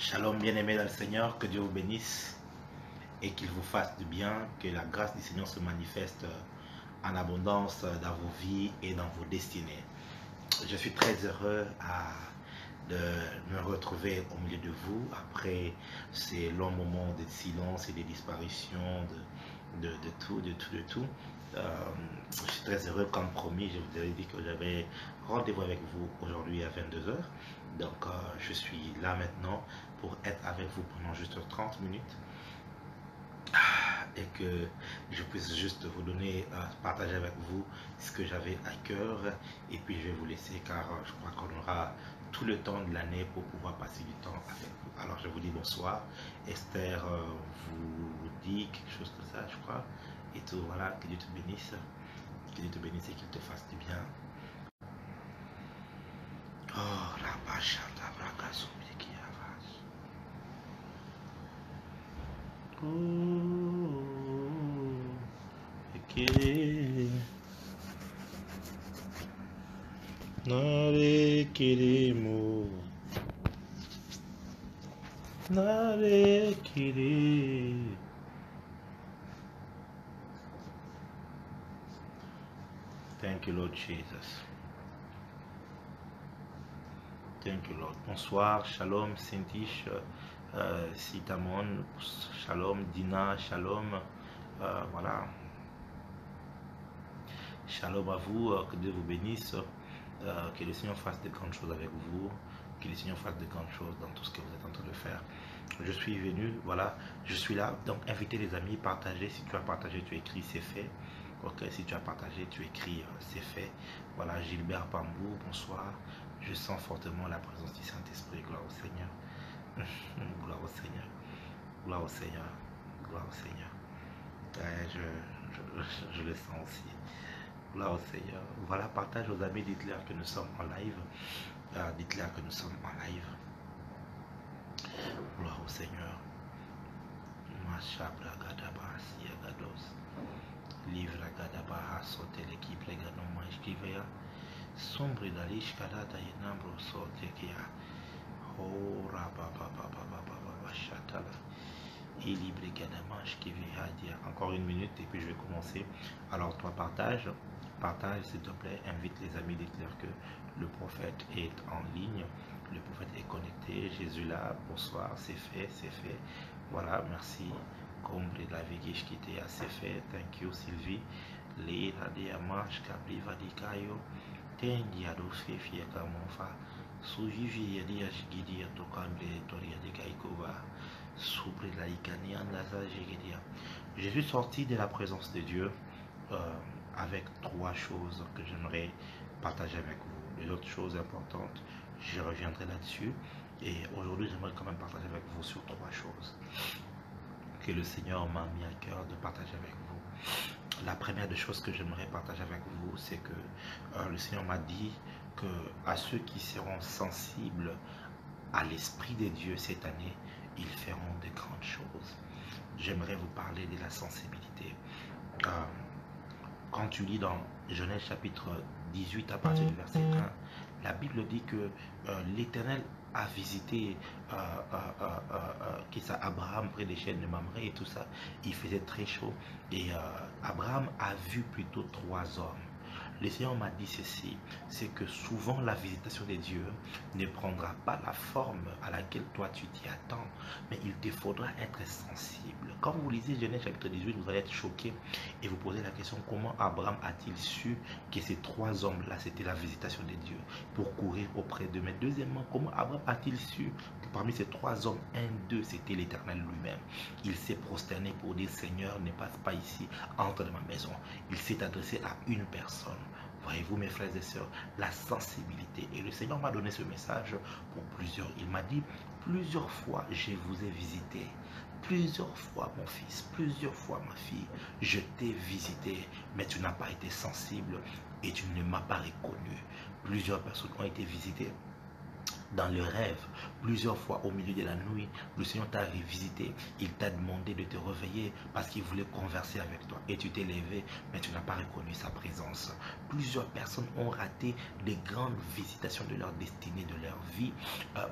Shalom bien-aimés dans le Seigneur, que Dieu vous bénisse et qu'il vous fasse du bien, que la grâce du Seigneur se manifeste en abondance dans vos vies et dans vos destinées. Je suis très heureux de me retrouver au milieu de vous après ces longs moments de silence et de disparition de tout. Je suis très heureux, comme promis, je vous avais dit que j'avais rendez-vous avec vous aujourd'hui à 22 h. Donc je suis là maintenant pour être avec vous pendant juste 30 minutes et que je puisse juste vous donner, partager avec vous ce que j'avais à cœur, et puis je vais vous laisser car je crois qu'on aura tout le temps de l'année pour pouvoir passer du temps avec vous. Alors je vous dis bonsoir. Esther vous dit quelque chose comme ça, je crois, et tout. Voilà, que Dieu te bénisse, que Dieu te bénisse et qu'il te fasse du bien. Oh la vache, la braque qui avance. Nare kirimo, nare kiri. Thank you, Lord Jesus. Thank you, Lord. Bonsoir, shalom, Sintish, Sitamon, shalom, Dina, shalom. Voilà. Shalom à vous, que Dieu vous bénisse, que le Seigneur fasse de grandes choses avec vous, que le Seigneur fasse de grandes choses dans tout ce que vous êtes en train de faire. Je suis venu, voilà, je suis là, donc invitez les amis, partagez. Si tu as partagé, tu écris c'est fait. Ok, si tu as partagé, tu écris c'est fait. Voilà, Gilbert Pambou, bonsoir. Je sens fortement la présence du Saint-Esprit. Gloire au Seigneur. Gloire au Seigneur. Gloire au Seigneur. Gloire au Seigneur. Je le sens aussi. Gloire au Seigneur. Voilà, partage aux amis, dites-leur que nous sommes en live. Dites-leur que nous sommes en live. Gloire au Seigneur. Machabra Gadaba Siagados. Livre Gadaba sauter l'équipe, les gars, non, moi, je sombre dalish kadata yenambro sote kia ho rababa chatala ilibre gadamanche qui vient. Encore une minute et puis je vais commencer. Alors toi partage s'il te plaît, invite les amis, dites-leur que le prophète est en ligne, le prophète est connecté, Jésus là, bonsoir, c'est fait. Voilà, merci. Comble de la Vigish qui était assez fait. Thank you Sylvie. Les radiamash kabli vadikayo. Tengi adofe fie kamonfa sujivi yadia shigidia tokamble toria de kaikova soubre la ikani andasa jigidia. Je suis sorti de la présence de Dieu avec trois choses que j'aimerais partager avec vous. Les autres choses importantes, je reviendrai là-dessus, et aujourd'hui j'aimerais quand même partager avec vous sur trois choses que le Seigneur m'a mis à cœur de partager avec vous. La première des choses que j'aimerais partager avec vous, c'est que le Seigneur m'a dit que à ceux qui seront sensibles à l'Esprit de Dieu cette année, ils feront de grandes choses. J'aimerais vous parler de la sensibilité. Quand tu lis dans Genèse chapitre 18 à partir du verset 1, la Bible dit que l'Éternel a visité Abraham près des chaînes de Mamré et tout ça. Il faisait très chaud et Abraham a vu plutôt trois hommes. Le Seigneur m'a dit ceci, c'est que souvent la visitation de Dieu ne prendra pas la forme à laquelle toi tu t'y attends, mais il te faudra être sensible. Quand vous lisez Genèse chapitre 18, vous allez être choqué et vous posez la question, comment Abraham a-t-il su que ces trois hommes-là, c'était la visitation de Dieu pour courir auprès d'eux? Mais deuxièmement, comment Abraham a-t-il su que parmi ces trois hommes, un d'eux, c'était l'Éternel lui-même? Il s'est prosterné pour dire, Seigneur, ne passe pas ici, entre dans ma maison. Il s'est adressé à une personne. Voyez-vous mes frères et sœurs, la sensibilité. Et le Seigneur m'a donné ce message pour plusieurs. Il m'a dit, plusieurs fois je vous ai visité. Plusieurs fois mon fils, plusieurs fois ma fille, je t'ai visité, mais tu n'as pas été sensible et tu ne m'as pas reconnu. Plusieurs personnes ont été visitées dans le rêve, plusieurs fois au milieu de la nuit, le Seigneur t'a revisité, il t'a demandé de te réveiller parce qu'il voulait converser avec toi. Et tu t'es levé, mais tu n'as pas reconnu sa présence. Plusieurs personnes ont raté des grandes visitations de leur destinée, de leur vie,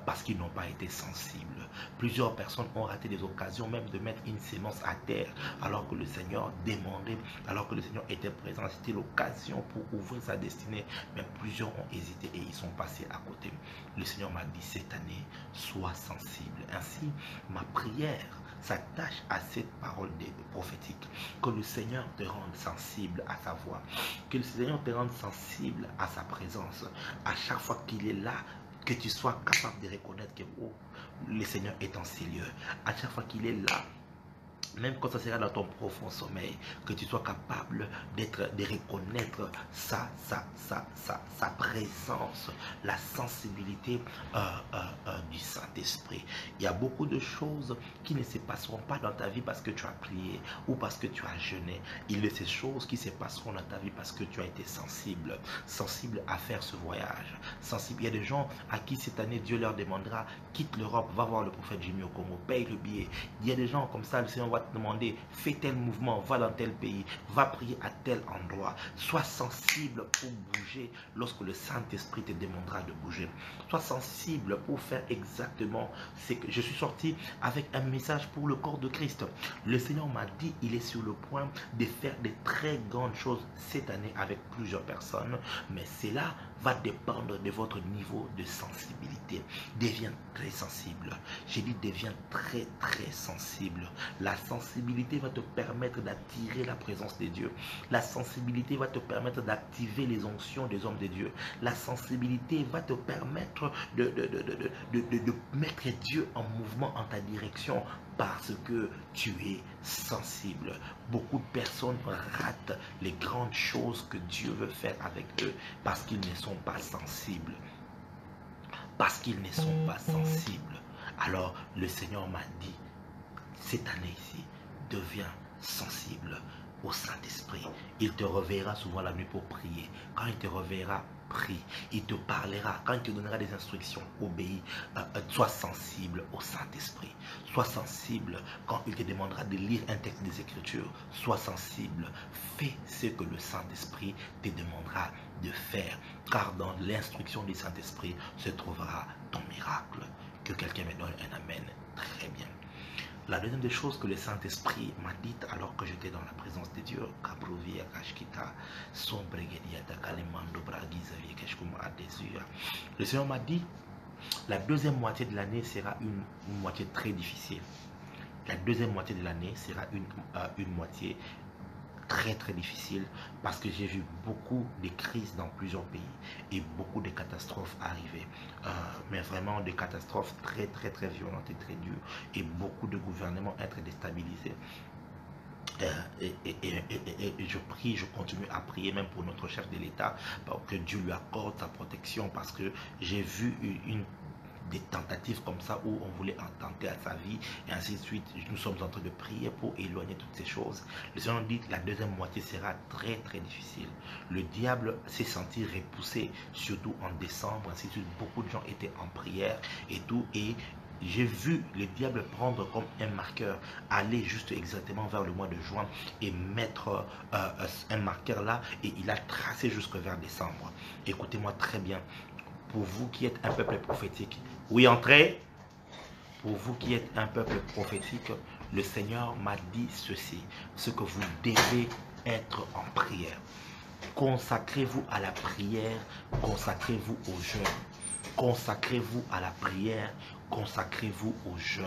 parce qu'ils n'ont pas été sensibles. Plusieurs personnes ont raté des occasions même de mettre une sémence à terre, alors que le Seigneur demandait, alors que le Seigneur était présent. C'était l'occasion pour ouvrir sa destinée, mais plusieurs ont hésité et ils sont passés à côté. Le Seigneur m'a dit cette année, sois sensible. Ainsi, ma prière s'attache à cette parole prophétique. Que le Seigneur te rende sensible à sa voix. Que le Seigneur te rende sensible à sa présence. À chaque fois qu'il est là, que tu sois capable de reconnaître que oh, le Seigneur est en ces lieux. À chaque fois qu'il est là, même quand ça sera dans ton profond sommeil, que tu sois capable de reconnaître sa présence, la sensibilité du Saint-Esprit. Il y a beaucoup de choses qui ne se passeront pas dans ta vie parce que tu as prié ou parce que tu as jeûné. Il y a ces choses qui se passeront dans ta vie parce que tu as été sensible, sensible à faire ce voyage. Sensible. Il y a des gens à qui cette année Dieu leur demandera, quitte l'Europe, va voir le prophète Jimmy au Congo, paye le billet. Il y a des gens comme ça, le Seigneur va te demander, fais tel mouvement, va dans tel pays, va prier à tel endroit. Sois sensible pour bouger lorsque le Saint-Esprit te demandera de bouger. Sois sensible pour faire exactement ce que je suis sorti avec un message pour le corps de Christ. Le Seigneur m'a dit, il est sur le point de faire de très grandes choses cette année avec plusieurs personnes, mais cela va dépendre de votre niveau de sensibilité. Deviens très sensible. J'ai dit deviens très sensible. La sensibilité va te permettre d'attirer la présence de Dieu. La sensibilité va te permettre d'activer les onctions des hommes de Dieu. La sensibilité va te permettre de mettre Dieu en mouvement en ta direction parce que tu es sensible. Beaucoup de personnes ratent les grandes choses que Dieu veut faire avec eux parce qu'ils ne sont pas sensibles. Parce qu'ils ne sont pas sensibles. Alors le Seigneur m'a dit, cette année ici, deviens sensible au Saint-Esprit. Il te reverra souvent la nuit pour prier. Quand il te reverra, prie. Il te parlera. Quand il te donnera des instructions, obéis. Sois sensible au Saint-Esprit. Sois sensible quand il te demandera de lire un texte des Écritures. Sois sensible. Fais ce que le Saint-Esprit te demandera de faire. Car dans l'instruction du Saint-Esprit se trouvera ton miracle. Que quelqu'un me donne un amen. Très bien. La deuxième des choses que le Saint-Esprit m'a dit alors que j'étais dans la présence de Dieu, le Seigneur m'a dit, la deuxième moitié de l'année sera une moitié très difficile. La deuxième moitié de l'année sera une moitié très difficile parce que j'ai vu beaucoup de crises dans plusieurs pays et beaucoup de catastrophes arriver, mais vraiment des catastrophes très violentes et très dures et beaucoup de gouvernements être déstabilisés. Et je prie, je continue à prier même pour notre chef de l'État pour que Dieu lui accorde sa protection parce que j'ai vu des tentatives comme ça où on voulait tenter à sa vie et ainsi de suite. Nous sommes en train de prier pour éloigner toutes ces choses. Le Seigneur dit que la deuxième moitié sera très difficile. Le diable s'est senti repoussé, surtout en décembre, ainsi de suite. Beaucoup de gens étaient en prière et tout, et j'ai vu le diable prendre comme un marqueur, aller juste exactement vers le mois de juin et mettre un marqueur là, et il a tracé jusque vers décembre. Écoutez-moi très bien. Pour vous qui êtes un peuple prophétique, oui, entrez. Pour vous qui êtes un peuple prophétique, le Seigneur m'a dit ceci, ce que vous devez être en prière. Consacrez-vous à la prière, consacrez-vous au jeûne. Consacrez-vous à la prière, consacrez-vous au jeûne.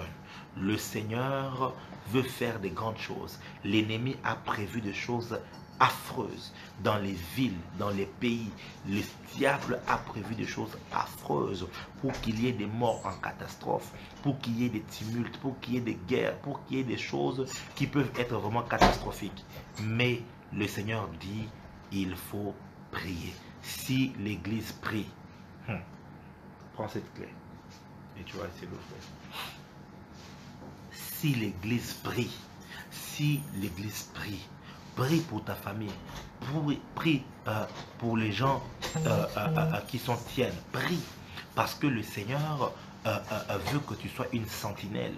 Le Seigneur veut faire des grandes choses. L'ennemi a prévu des choses affreuses dans les villes, dans les pays. Le diable a prévu des choses affreuses pour qu'il y ait des morts en catastrophe, pour qu'il y ait des tumultes, pour qu'il y ait des guerres, pour qu'il y ait des choses qui peuvent être vraiment catastrophiques. Mais le Seigneur dit, il faut prier. Si l'Église prie, prends cette clé et tu vas essayer de le faire. Si l'Église prie, si l'Église prie, prie pour ta famille, prie pour les gens qui sont tiennes, prie Parce que le Seigneur veut que tu sois une sentinelle.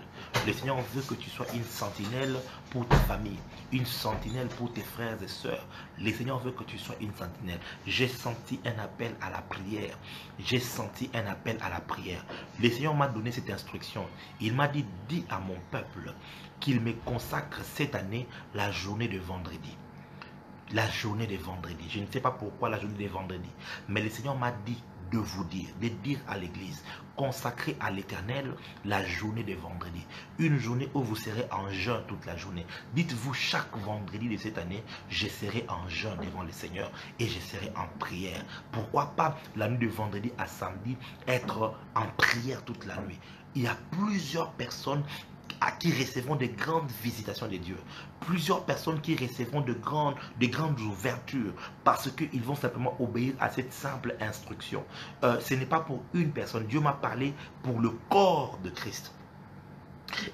Le Seigneur veut que tu sois une sentinelle pour ta famille, une sentinelle pour tes frères et sœurs. Le Seigneur veut que tu sois une sentinelle. J'ai senti un appel à la prière. J'ai senti un appel à la prière. Le Seigneur m'a donné cette instruction. Il m'a dit, dis à mon peuple qu'il me consacre cette année la journée de vendredi. La journée de vendredi. Je ne sais pas pourquoi la journée de vendredi. Mais le Seigneur m'a dit de vous dire, de dire à l'église, consacrez à l'Éternel la journée de vendredi. Une journée où vous serez en jeûne toute la journée. Dites-vous, chaque vendredi de cette année, je serai en jeûne devant le Seigneur et je serai en prière. Pourquoi pas la nuit de vendredi à samedi, être en prière toute la nuit? Il y a plusieurs personnes à qui recevront de grandes visitations de Dieu. Plusieurs personnes qui recevront de grandes ouvertures parce qu'ils vont simplement obéir à cette simple instruction. Ce n'est pas pour une personne. Dieu m'a parlé pour le corps de Christ.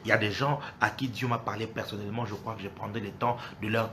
Il y a des gens à qui Dieu m'a parlé personnellement. Je crois que je prendrai le temps de leur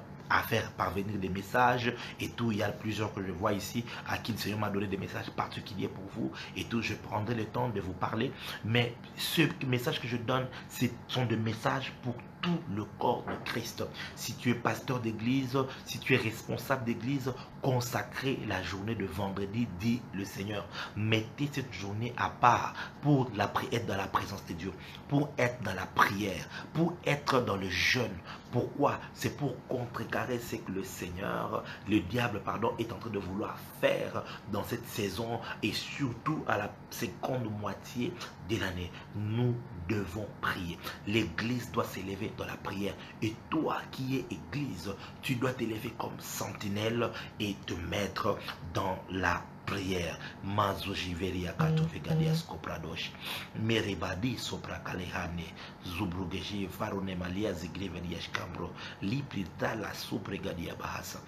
faire parvenir des messages et tout. Il y a plusieurs que je vois ici à qui le Seigneur m'a donné des messages particuliers pour vous et tout. Je prendrai le temps de vous parler, mais ce message que je donne, ce sont des messages pour tout le corps de Christ. Si tu es pasteur d'église, si tu es responsable d'église, consacrez la journée de vendredi, dit le Seigneur. Mettez cette journée à part pour être dans la présence de Dieu, pour être dans la prière, pour être dans le jeûne. Pourquoi? C'est pour contrecarrer ce que le Seigneur, le diable, pardon, est en train de vouloir faire dans cette saison et surtout à la seconde moitié de l'année. Nous devons prier. L'église doit s'élever dans la prière. Et toi qui es église, tu dois t'élever comme sentinelle et te mettre dans la prière. Mazojiveria katovegadias kopradosh. Meribadi sopra kalehane. Zubrugeji varone malia zigreveliash kambro. Liplita la sopregadia bahasa.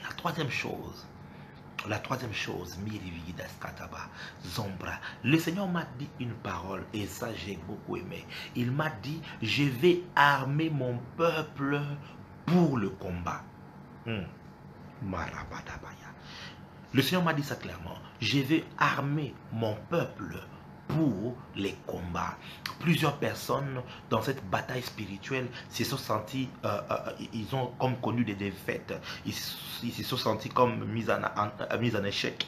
La troisième chose, le Seigneur m'a dit une parole et ça j'ai beaucoup aimé. Il m'a dit, je vais armer mon peuple pour le combat. Le Seigneur m'a dit ça clairement. Je vais armer mon peuple pour les combats. Plusieurs personnes dans cette bataille spirituelle se sont sentis, ils ont comme connu des défaites, ils se sont sentis comme mis en échec.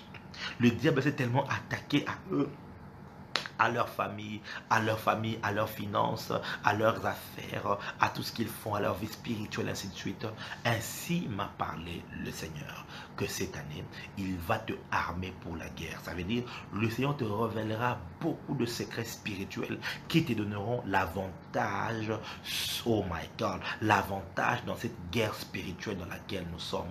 Le diable s'est tellement attaqué à eux, à leur famille, à leurs finances, à leurs affaires, à tout ce qu'ils font, à leur vie spirituelle, ainsi de suite. Ainsi m'a parlé le Seigneur, que cette année, il va te armer pour la guerre. Ça veut dire, le Seigneur te révélera beaucoup de secrets spirituels qui te donneront l'avantage, oh my God, l'avantage dans cette guerre spirituelle dans laquelle nous sommes.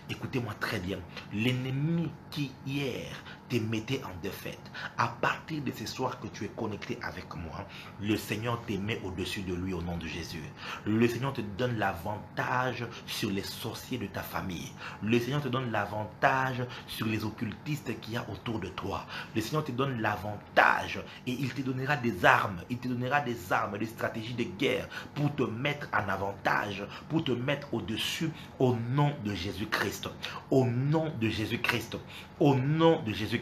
Écoutez-moi très bien, l'ennemi qui hier te mettait en défaite, à partir de ce soir que tu es connecté avec moi, le Seigneur te met au-dessus de lui au nom de Jésus. Le Seigneur te donne l'avantage sur les sorciers de ta famille. Le Seigneur te donne l'avantage sur les occultistes qu'il y a autour de toi. Le Seigneur te donne l'avantage et il te donnera des armes. Il te donnera des armes, des stratégies de guerre pour te mettre en avantage, pour te mettre au-dessus au nom de Jésus-Christ. Au nom de Jésus-Christ. Au nom de Jésus-Christ.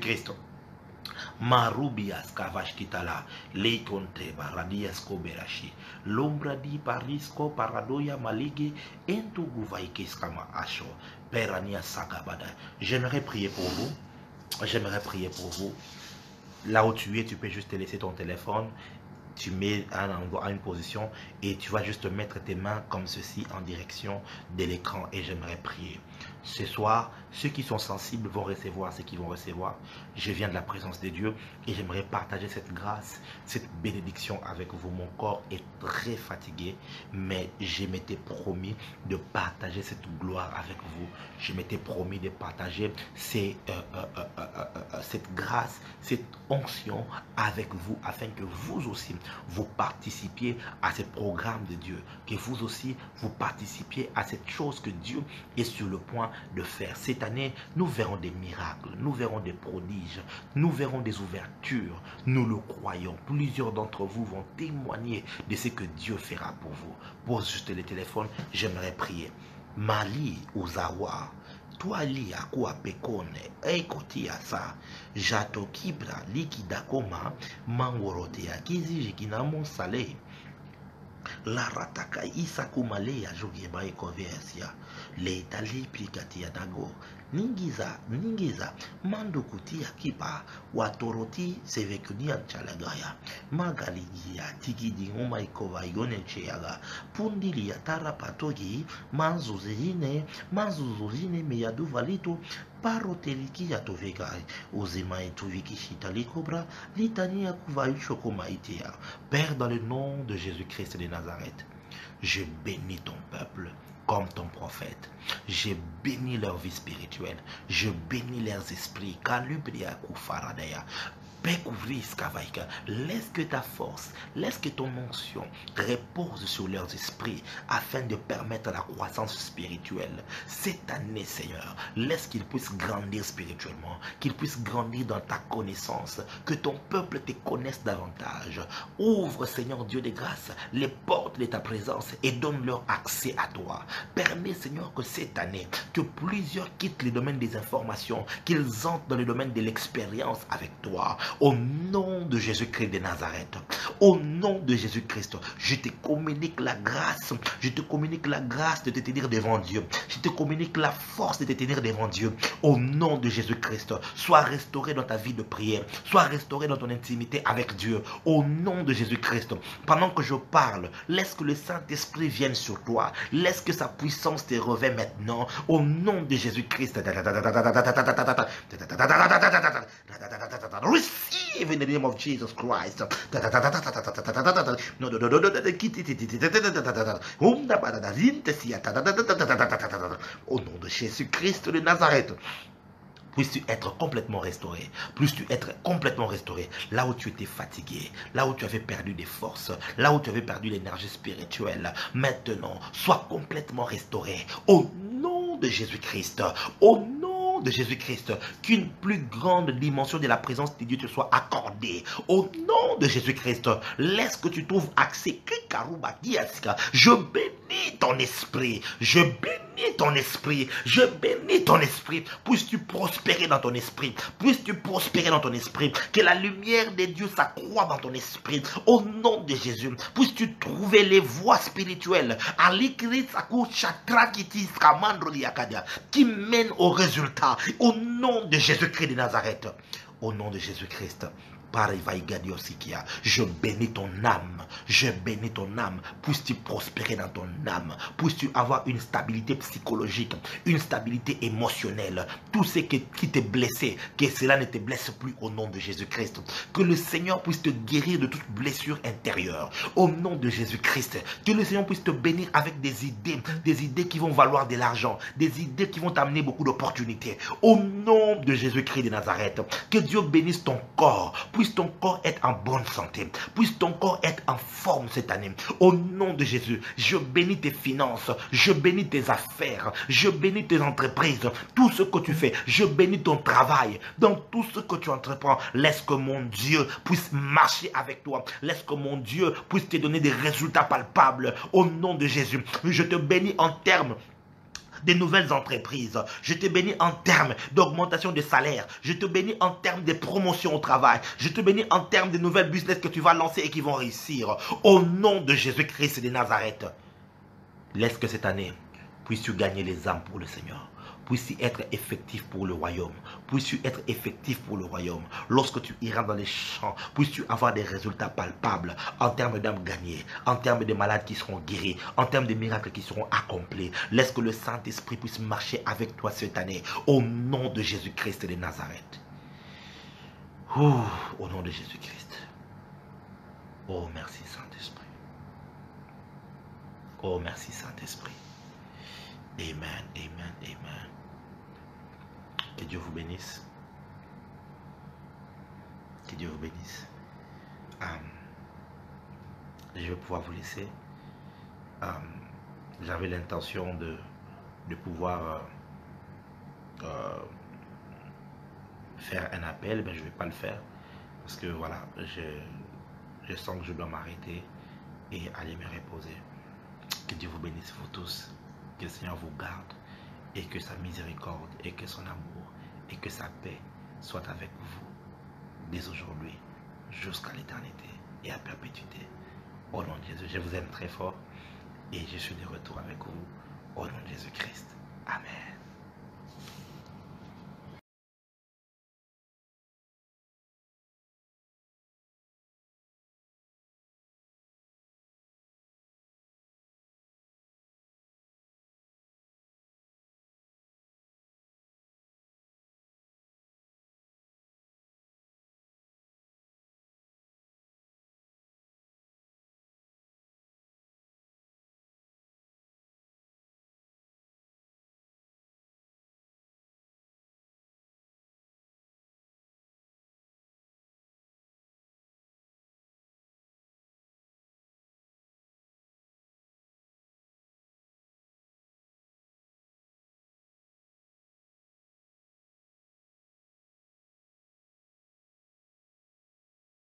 Marubias kavashkitala leikonte baradias koberashi lombradi parisco paradoya maligi entu guvaikis kama asho perania sakabada. J'aimerais prier pour vous. J'aimerais prier pour vous. Là où tu es, tu peux juste te laisser ton téléphone. Tu mets un endroit à une position et tu vas juste mettre tes mains comme ceci en direction de l'écran et j'aimerais prier. Ce soir, ceux qui sont sensibles vont recevoir ce qu'ils vont recevoir. Je viens de la présence de Dieu et j'aimerais partager cette grâce, cette bénédiction avec vous. Mon corps est très fatigué, mais je m'étais promis de partager cette gloire avec vous. Je m'étais promis de partager cette grâce, cette onction avec vous, afin que vous aussi, vous participiez à ce programme de Dieu, que vous aussi, vous participiez à cette chose que Dieu est sur le point de faire. Cette année, nous verrons des miracles, nous verrons des prodiges, nous verrons des ouvertures, nous le croyons. Plusieurs d'entre vous vont témoigner de ce que Dieu fera pour vous. Pose juste le téléphone, j'aimerais prier. Mali Ozawa, toi li akua pekone ekoti asa jato kibra likidakoma mangorote ya kizi jikinamo sale la rataka isakumale ya jogeba ekoversia le tali plikati ya dago ningiza mandukuti ya kipa watoroti sevekunia chalagaya magaligi ya tikidi ngoma ikova yone cheyaga pundili ya tara patogi manzuzine meyadu valito paroteliki ya tovegai uzima etuviki shitali cobra litania kuvaïcho komaitea. Père, dans le nom de Jésus-Christ de Nazareth, je bénis ton peuple comme ton prophète. Je bénis leur vie spirituelle. Je bénis leurs esprits. Kalubria kufaradaya. Laisse que ta force, laisse que ton onction repose sur leurs esprits afin de permettre la croissance spirituelle. Cette année, Seigneur, laisse qu'ils puissent grandir spirituellement, qu'ils puissent grandir dans ta connaissance, que ton peuple te connaisse davantage. Ouvre, Seigneur Dieu des grâces, les portes de ta présence et donne-leur accès à toi. Permets, Seigneur, que cette année, que plusieurs quittent le domaine des informations, qu'ils entrent dans le domaine de l'expérience avec toi. Au nom de Jésus-Christ de Nazareth, au nom de Jésus-Christ, je te communique la grâce, je te communique la grâce de te tenir devant Dieu, je te communique la force de te tenir devant Dieu. Au nom de Jésus-Christ, sois restauré dans ta vie de prière, sois restauré dans ton intimité avec Dieu. Au nom de Jésus-Christ, pendant que je parle, laisse que le Saint-Esprit vienne sur toi, laisse que sa puissance te revêt maintenant. Au nom de Jésus-Christ, receive in the name of Jesus Christ. Au nom de Jésus-Christ de Nazareth, puisses-tu être complètement restauré, puisses-tu être complètement restauré, là où tu étais fatigué, là où tu avais perdu des forces, là où tu avais perdu l'énergie spirituelle. Maintenant, sois complètement restauré. Au nom de Jésus-Christ, au nom de Jésus-Christ, qu'une plus grande dimension de la présence de Dieu te soit accordée. Au nom de Jésus-Christ, laisse que tu trouves accès. Je bénis ton esprit, je bénis ton esprit, je bénis ton esprit. Puisses-tu prospérer dans ton esprit, puisses-tu prospérer dans ton esprit, que la lumière de Dieu s'accroît dans ton esprit. Au nom de Jésus, puisses-tu trouver les voies spirituelles qui mènent au résultat. Au nom de Jésus-Christ de Nazareth, au nom de Jésus-Christ, je bénis ton âme, je bénis ton âme, puisses-tu prospérer dans ton âme, puisses-tu avoir une stabilité psychologique, une stabilité émotionnelle, tout ce qui t'est blessé, que cela ne te blesse plus au nom de Jésus-Christ, que le Seigneur puisse te guérir de toute blessure intérieure, au nom de Jésus-Christ, que le Seigneur puisse te bénir avec des idées qui vont valoir de l'argent, des idées qui vont t'amener beaucoup d'opportunités, au nom de Jésus-Christ de Nazareth, que Dieu bénisse ton corps, puisse ton corps être en bonne santé, puisse ton corps être en forme cette année. Au nom de Jésus, je bénis tes finances, je bénis tes affaires, je bénis tes entreprises, tout ce que tu fais, je bénis ton travail, dans tout ce que tu entreprends. Laisse que mon Dieu puisse marcher avec toi, laisse que mon Dieu puisse te donner des résultats palpables. Au nom de Jésus, je te bénis en termes des nouvelles entreprises. Je te bénis en termes d'augmentation de salaire. Je te bénis en termes de promotion au travail. Je te bénis en termes de nouvelles business que tu vas lancer et qui vont réussir. Au nom de Jésus-Christ de Nazareth, laisse que cette année, puisses-tu gagner les âmes pour le Seigneur. Puisses-tu être effectif pour le royaume. Puisses-tu être effectif pour le royaume. Lorsque tu iras dans les champs, puisses-tu avoir des résultats palpables en termes d'âmes gagnées, en termes de malades qui seront guéris, en termes de miracles qui seront accomplis. Laisse que le Saint-Esprit puisse marcher avec toi cette année. Au nom de Jésus-Christ de Nazareth. Au nom de Jésus-Christ. Oh, merci Saint-Esprit. Oh, merci Saint-Esprit. Amen, amen, amen. Que Dieu vous bénisse. Que Dieu vous bénisse. Je vais pouvoir vous laisser. J'avais l'intention de pouvoir faire un appel, mais je ne vais pas le faire. Parce que voilà, je sens que je dois m'arrêter et aller me reposer. Que Dieu vous bénisse vous tous. Que le Seigneur vous garde et que sa miséricorde et que son amour et que sa paix soient avec vous dès aujourd'hui jusqu'à l'éternité et à perpétuité. Au nom de Jésus, je vous aime très fort et je suis de retour avec vous au nom de Jésus-Christ. Amen.